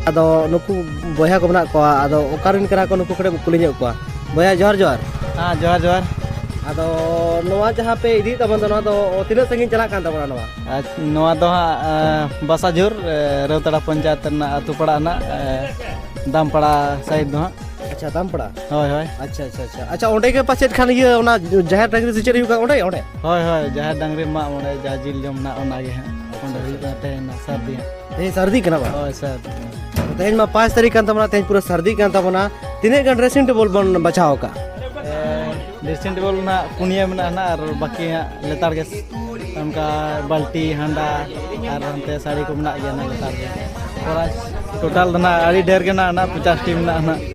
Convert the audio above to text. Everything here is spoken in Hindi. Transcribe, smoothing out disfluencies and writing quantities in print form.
आदो नुकु बया को बना को आदो ओकारिन करा को नुकु खड़े कुली ᱧᱚᱜ ᱠᱚᱣᱟ बया जोहार जोहार हाँ जोहार जोहार आदो नोवा जहां पे इदी तबन नोवा दो तिना संगिन चला कान तबना नोवा दो बासाझुर रेवतड़ा पंचायत अतु पड़ा ना दामपड़ा साइड दो अच्छा दामपड़ा होय होय अच्छा अच्छा अच्छा अच्छा ओंडे के पाछे खान ये ओना जहार डांगरी से चेरी ओंडे ओंडे होय होय जहार डांगरी मा ओंडे जा जिल जम ना ओना गे ओंडे ते ना सर्दी ते सर्दी कना बा होय सर तेज मा 5 तारीख कान तबना तेज पूरा सर्दी कान तबना तिने गन ड्रेसिंग टेबल बन बचाओ का ड्रेसिंग टेबल ना पुनिया में ना और बाकी लेतार के उनका बाल्टी हांडा और हमते साड़ी को मना गया ना लेतार के टोटल ना अड़ी ढेर के ना 50 टीम ना